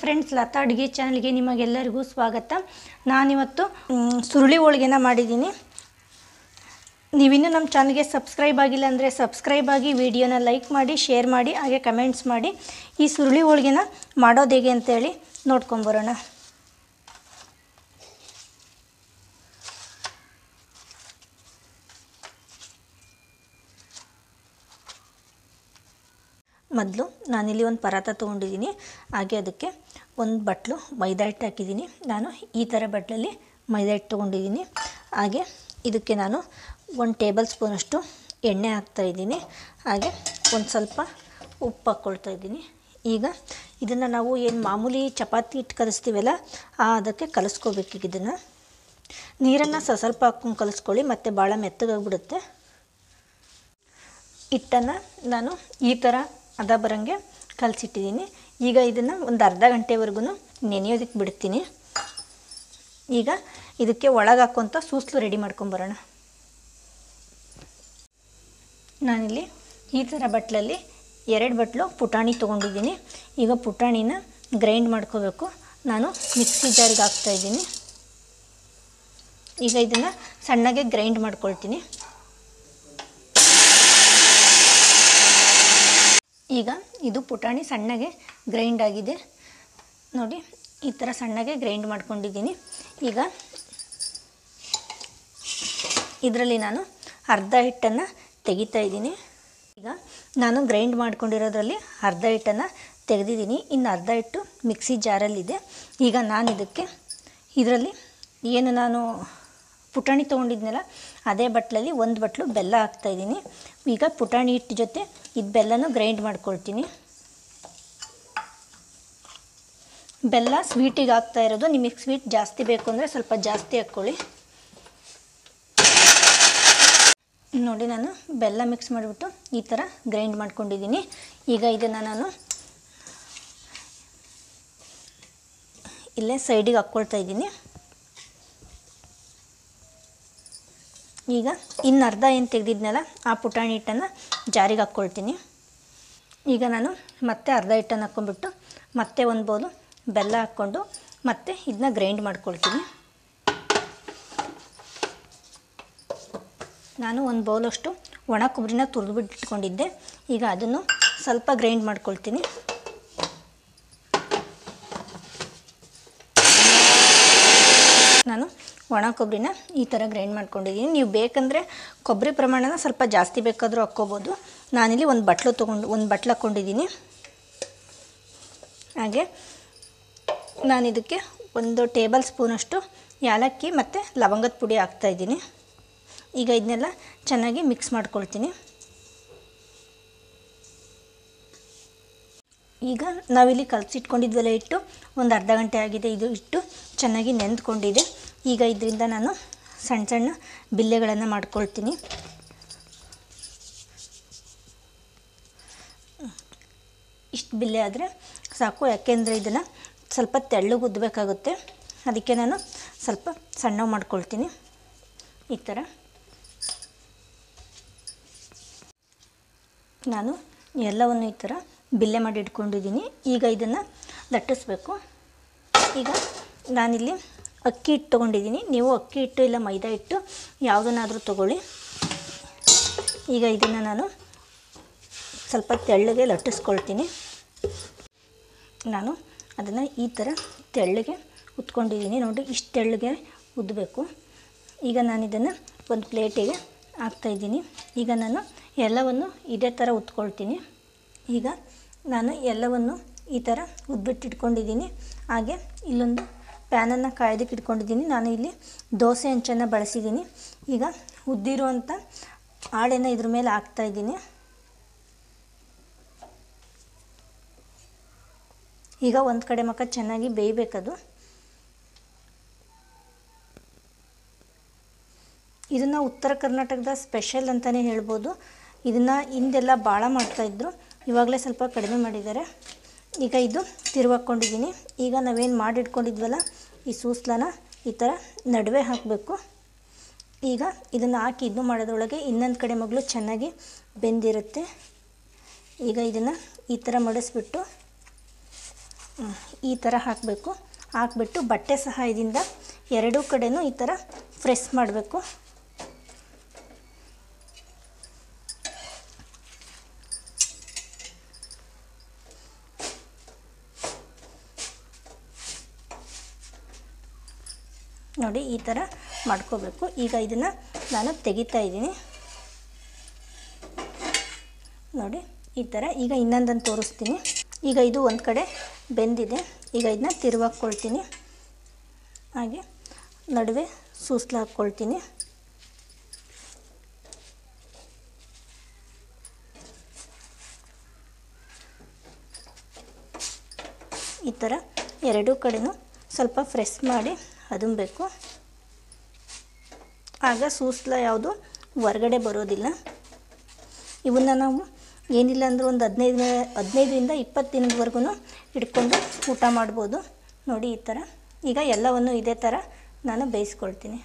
Friends, Lata ಅಡುಗೆ ಚಾನಲ್ಗೆ ನಿಮಗೆಲ್ಲರಿಗೂ ಸ್ವಾಗತ. ನಾನಿವತ್ತು ಸುರುಳಿ ಹೋಳಿಗೆನ ಮಾಡಿದ್ದೀನಿ. ನೀವಿನ್ನೂ ನಮ್ಮ ಚಾನಲ್ಗೆ ಸಬ್ಸ್ಕ್ರೈಬ್ ಆಗಿಲ್ಲ ಅಂದರೆ ಸಬ್ಸ್ಕ್ರೈಬ್ ಆಗಿ, ವಿಡಿಯೋನ ಲೈಕ್ ಮಾಡಿ, ಶೇರ್ ಮಾಡಿ, ಹಾಗೆ ಕಮೆಂಟ್ಸ್ ಮಾಡಿ. ಈ ಸುರುಳಿ ಹೋಳಿಗೆನ ಮಾಡೋದು ಹೇಗೆ ಅಂತೇಳಿ ನೋಡ್ಕೊಂಬರೋಣ. ಮೊದಲು ನಾನಿಲ್ಲಿ ಒಂದು ಪರಾತ ತೊಗೊಂಡಿದ್ದೀನಿ. ಹಾಗೆ ಅದಕ್ಕೆ ಒಂದು ಬಟ್ಲು ಮೈದಾ ಹಿಟ್ಟು ಹಾಕಿದ್ದೀನಿ. ನಾನು ಈ ಥರ ಬಟ್ಲಲ್ಲಿ ಮೈದಾ ಹಿಟ್ಟು ತೊಗೊಂಡಿದ್ದೀನಿ. ಹಾಗೆ ಇದಕ್ಕೆ ನಾನು 1 ಟೇಬಲ್ ಸ್ಪೂನಷ್ಟು ಎಣ್ಣೆ ಹಾಕ್ತಾಯಿದ್ದೀನಿ. ಹಾಗೆ ಒಂದು ಸ್ವಲ್ಪ ಉಪ್ಪು ಹಾಕ್ಕೊಳ್ತಾ ಇದ್ದೀನಿ. ಈಗ ಇದನ್ನು ನಾವು ಏನು ಮಾಮೂಲಿ ಚಪಾತಿ ಹಿಟ್ಟು ಕಲಿಸ್ತೀವಲ್ಲ, ಅದಕ್ಕೆ ಕಲಿಸ್ಕೋಬೇಕು. ಇದನ್ನು ನೀರನ್ನು ಸ್ವಲ್ಪ ಹಾಕ್ಕೊಂಡು ಕಲಿಸ್ಕೊಳ್ಳಿ, ಮತ್ತು ಭಾಳ ಮೆತ್ತಗಾಗ್ಬಿಡುತ್ತೆ. ಹಿಟ್ಟನ್ನು ನಾನು ಈ ಥರ ಅದ ಬರೋಂಗೆ ಕಲಸಿಟ್ಟಿದ್ದೀನಿ. ಈಗ ಇದನ್ನು ಒಂದು ಅರ್ಧ ಗಂಟೆವರೆಗೂ ನೆನೆಯೋದಕ್ಕೆ ಬಿಡ್ತೀನಿ. ಈಗ ಇದಕ್ಕೆ ಒಳಗೆ ಹಾಕುವಂಥ ಸೂಸ್ಲು ರೆಡಿ ಮಾಡ್ಕೊಂಬರೋಣ. ನಾನಿಲ್ಲಿ ಈ ಥರ ಬಟ್ಲಲ್ಲಿ 2 ಬಟ್ಲು ಪುಟಾಣಿ ತೊಗೊಂಡಿದ್ದೀನಿ. ಈಗ ಪುಟಾಣಿನ ಗ್ರೈಂಡ್ ಮಾಡ್ಕೋಬೇಕು. ನಾನು ಮಿಕ್ಸಿ ಜಾರಿಗೆ ಹಾಕ್ತಾಯಿದ್ದೀನಿ. ಈಗ ಇದನ್ನು ಸಣ್ಣಗೆ ಗ್ರೈಂಡ್ ಮಾಡ್ಕೊಳ್ತೀನಿ. ಈಗ ಇದು ಪುಟಾಣಿ ಸಣ್ಣಗೆ ಗ್ರೈಂಡ್ ಆಗಿದೆ ನೋಡಿ. ಈ ಥರ ಸಣ್ಣಗೆ ಗ್ರೈಂಡ್ ಮಾಡ್ಕೊಂಡಿದ್ದೀನಿ. ಈಗ ಇದರಲ್ಲಿ ನಾನು ಅರ್ಧ ಹಿಟ್ಟನ್ನು ತೆಗಿತಾ ಇದ್ದೀನಿ. ಈಗ ನಾನು ಗ್ರೈಂಡ್ ಮಾಡ್ಕೊಂಡಿರೋದ್ರಲ್ಲಿ ಅರ್ಧ ಹಿಟ್ಟನ್ನು ತೆಗೆದಿದ್ದೀನಿ. ಇನ್ನು ಅರ್ಧ ಹಿಟ್ಟು ಮಿಕ್ಸಿ ಜಾರಲ್ಲಿದೆ. ಈಗ ನಾನು ಇದರಲ್ಲಿ ಏನು ನಾನು ಪುಟಾಣಿ ತೊಗೊಂಡಿದ್ನಲ್ಲ, ಅದೇ ಬಟ್ಲಲ್ಲಿ 1 ಬಟ್ಲು ಬೆಲ್ಲ ಹಾಕ್ತಾಯಿದ್ದೀನಿ. ಈಗ ಪುಟಾಣಿ ಹಿಟ್ಟು ಜೊತೆ ಇದು ಬೆಲ್ಲನೂ ಗ್ರೈಂಡ್ ಮಾಡ್ಕೊಳ್ತೀನಿ. ಬೆಲ್ಲ ಸ್ವೀಟಿಗೆ ಹಾಕ್ತಾ ಇರೋದು. ನಿಮಗೆ ಸ್ವೀಟ್ ಜಾಸ್ತಿ ಬೇಕು ಅಂದರೆ ಸ್ವಲ್ಪ ಜಾಸ್ತಿ ಹಾಕ್ಕೊಳ್ಳಿ. ನೋಡಿ, ನಾನು ಬೆಲ್ಲ ಮಿಕ್ಸ್ ಮಾಡಿಬಿಟ್ಟು ಈ ಥರ ಗ್ರೈಂಡ್ ಮಾಡ್ಕೊಂಡಿದ್ದೀನಿ. ಈಗ ಇದನ್ನು ನಾನು ಇಲ್ಲೇ ಸೈಡಿಗೆ ಹಾಕ್ಕೊಳ್ತಾ ಇದ್ದೀನಿ. ಈಗ ಇನ್ನು ಅರ್ಧ ಏನು ತೆಗೆದಿದ್ನಲ್ಲ, ಆ ಪುಟಾಣಿ ಹಿಟ್ಟನ್ನು ಜಾರಿಗೆ ಹಾಕ್ಕೊಳ್ತೀನಿ. ಈಗ ನಾನು ಮತ್ತೆ ಅರ್ಧ ಹಿಟ್ಟನ್ನು ಹಾಕ್ಕೊಂಡ್ಬಿಟ್ಟು ಮತ್ತೆ ಒಂದು ಬೌಲು ಬೆಲ್ಲ ಹಾಕ್ಕೊಂಡು ಮತ್ತೆ ಇದನ್ನ ಗ್ರೈಂಡ್ ಮಾಡ್ಕೊಳ್ತೀನಿ. ನಾನು ಒಂದು ಬೌಲಷ್ಟು ಒಣ ಕೊಬ್ಬರಿನ ತುರಿದ್ಬಿಟ್ಟು ಇಟ್ಕೊಂಡಿದ್ದೆ. ಈಗ ಅದನ್ನು ಸ್ವಲ್ಪ ಗ್ರೈಂಡ್ ಮಾಡ್ಕೊಳ್ತೀನಿ. ನಾನು ಒಣ ಕೊಬ್ಬರಿನ ಈ ಥರ ಗ್ರೈಂಡ್ ಮಾಡ್ಕೊಂಡಿದ್ದೀನಿ. ನೀವು ಬೇಕಂದರೆ ಕೊಬ್ಬರಿ ಪ್ರಮಾಣನ ಸ್ವಲ್ಪ ಜಾಸ್ತಿ ಬೇಕಾದರೂ ಹಾಕ್ಕೋಬೋದು. ನಾನಿಲ್ಲಿ ಒಂದು ಬಟ್ಲು ಹಾಕ್ಕೊಂಡಿದ್ದೀನಿ. ಹಾಗೆ ನಾನು ಇದಕ್ಕೆ 1 ಟೇಬಲ್ ಸ್ಪೂನಷ್ಟು ಏಲಕ್ಕಿ ಮತ್ತು ಲವಂಗದ ಪುಡಿ ಹಾಕ್ತಾಯಿದ್ದೀನಿ. ಈಗ ಇದನ್ನೆಲ್ಲ ಚೆನ್ನಾಗಿ ಮಿಕ್ಸ್ ಮಾಡ್ಕೊಳ್ತೀನಿ. ಈಗ ನಾವಿಲ್ಲಿ ಕಲಸಿಟ್ಕೊಂಡಿದ್ವಲ್ಲ ಹಿಟ್ಟು, ಒಂದು ಅರ್ಧ ಗಂಟೆ ಆಗಿದೆ. ಇದು ಹಿಟ್ಟು ಚೆನ್ನಾಗಿ ನೆಂದ್ಕೊಂಡಿದೆ. ಈಗ ಇದರಿಂದ ನಾನು ಸಣ್ಣ ಸಣ್ಣ ಬಿಲ್ಲೆಗಳನ್ನು ಮಾಡ್ಕೊಳ್ತೀನಿ. ಇಷ್ಟು ಬಿಲ್ಲೆ ಆದರೆ ಸಾಕು, ಯಾಕೆಂದರೆ ಇದನ್ನು ಸ್ವಲ್ಪ ತೆಳ್ಳಗೆ ಉದ್ದಬೇಕಾಗುತ್ತೆ. ಅದಕ್ಕೆ ನಾನು ಸ್ವಲ್ಪ ಸಣ್ಣ ಮಾಡ್ಕೊಳ್ತೀನಿ. ಈ ಥರ ನಾನು ಎಲ್ಲವನ್ನು ಈ ಥರ ಬಿಲ್ಲೆ ಮಾಡಿ ಇಟ್ಕೊಂಡಿದ್ದೀನಿ. ಈಗ ಇದನ್ನು ಲಟ್ಟಿಸ್ಬೇಕು. ಈಗ ನಾನಿಲ್ಲಿ ಅಕ್ಕಿ ಹಿಟ್ಟು ತೊಗೊಂಡಿದ್ದೀನಿ. ನೀವು ಅಕ್ಕಿ ಹಿಟ್ಟು ಇಲ್ಲ ಮೈದಾ ಹಿಟ್ಟು ಯಾವುದನ್ನಾದರೂ ತೊಗೊಳ್ಳಿ. ಈಗ ಇದನ್ನು ನಾನು ಸ್ವಲ್ಪ ತೆಳ್ಳಗೆ ಲಟ್ಟಿಸ್ಕೊಳ್ತೀನಿ. ನಾನು ಅದನ್ನು ಈ ಥರ ತೆಳ್ಳಗೆ ಉತ್ಕೊಂಡಿದ್ದೀನಿ. ನೋಡಿ, ಇಷ್ಟು ತೆಳ್ಳಗೆ ಉದ್ದಬೇಕು. ಈಗ ನಾನು ಇದನ್ನು ಒಂದು ಪ್ಲೇಟಿಗೆ ಹಾಕ್ತಾಯಿದ್ದೀನಿ. ಈಗ ನಾನು ಎಲ್ಲವನ್ನು ಇದೇ ಥರ ಉತ್ಕೊಳ್ತೀನಿ. ಈಗ ನಾನು ಎಲ್ಲವನ್ನು ಈ ಥರ ಉದ್ಬಿಟ್ಟಿಟ್ಕೊಂಡಿದ್ದೀನಿ. ಹಾಗೆ ಇಲ್ಲೊಂದು ಪ್ಯಾನನ್ನು ಕಾಯೋದಕ್ಕೆ ಇಟ್ಕೊಂಡಿದ್ದೀನಿ. ನಾನು ಇಲ್ಲಿ ದೋಸೆ ಹಂಚನ್ನು ಬಳಸಿದ್ದೀನಿ. ಈಗ ಉದ್ದಿರುವಂಥ ಹಾಳೆನ ಇದ್ರ ಮೇಲೆ ಹಾಕ್ತಾಯಿದ್ದೀನಿ. ಈಗ ಒಂದು ಕಡೆ ಮಕ್ಕ ಚೆನ್ನಾಗಿ ಬೇಯಬೇಕದು. ಇದನ್ನು ಉತ್ತರ ಕರ್ನಾಟಕದ ಸ್ಪೆಷಲ್ ಅಂತಲೇ ಹೇಳ್ಬೋದು. ಇದನ್ನು ಹಿಂದೆಲ್ಲ ಭಾಳ ಮಾಡ್ತಾಯಿದ್ರು, ಇವಾಗಲೇ ಸ್ವಲ್ಪ ಕಡಿಮೆ ಮಾಡಿದ್ದಾರೆ. ಈಗ ಇದು ತಿರುವಾಕ್ಕೊಂಡಿದ್ದೀನಿ. ಈಗ ನಾವೇನು ಮಾಡಿಟ್ಕೊಂಡಿದ್ವಲ್ಲ, ಈ ಸೂಸ್ಲನ ಈ ಥರ ನಡುವೆ ಹಾಕಬೇಕು. ಈಗ ಇದನ್ನು ಹಾಕಿ ಇದು ಮಾಡೋದ್ರೊಳಗೆ ಇನ್ನೊಂದು ಕಡೆ ಮಗಳು ಚೆನ್ನಾಗಿ ಬೆಂದಿರುತ್ತೆ. ಈಗ ಇದನ್ನು ಈ ಥರ ಮಡಿಸ್ಬಿಟ್ಟು ಈ ಥರ ಹಾಕಬೇಕು. ಹಾಕ್ಬಿಟ್ಟು ಬಟ್ಟೆ ಸಹಾಯದಿಂದ ಎರಡೂ ಕಡೆನೂ ಈ ಥರ ಪ್ರೆಸ್ ಮಾಡಬೇಕು. ನೋಡಿ ಈ ಥರ ಮಾಡ್ಕೋಬೇಕು. ಈಗ ಇದನ್ನು ನಾನು ತೆಗಿತಾ ಇದ್ದೀನಿ ನೋಡಿ ಈ ಥರ. ಈಗ ಇನ್ನೊಂದನ್ನು ತೋರಿಸ್ತೀನಿ. ಈಗ ಇದು ಒಂದು ಕಡೆ ಬೆಂದಿದೆ. ಈಗ ಇದನ್ನ ತಿರುವಾಕ್ಕೊಳ್ತೀನಿ. ಹಾಗೆ ನಡುವೆ ಸೂಸ್ಲು ಹಾಕ್ಕೊಳ್ತೀನಿ. ಈ ಥರ ಎರಡೂ ಕಡೆನೂ ಸ್ವಲ್ಪ ಪ್ರೆಸ್ ಮಾಡಿ ಅದುಮಬೇಕು. ಆಗ ಸೂಸ್ಲ ಯಾವುದು ಹೊರಗಡೆ ಬರೋದಿಲ್ಲ. ಇವನ್ನ ನಾವು ಏನಿಲ್ಲ ಅಂದರೂ ಒಂದು 15ರಿಂದ 20 ದಿನದವರೆಗೂ ಇಟ್ಕೊಂಡು ಊಟ ಮಾಡ್ಬೋದು. ನೋಡಿ ಈ ಥರ. ಈಗ ಎಲ್ಲವನ್ನು ಇದೇ ಥರ ನಾನು ಬೇಯಿಸ್ಕೊಳ್ತೀನಿ.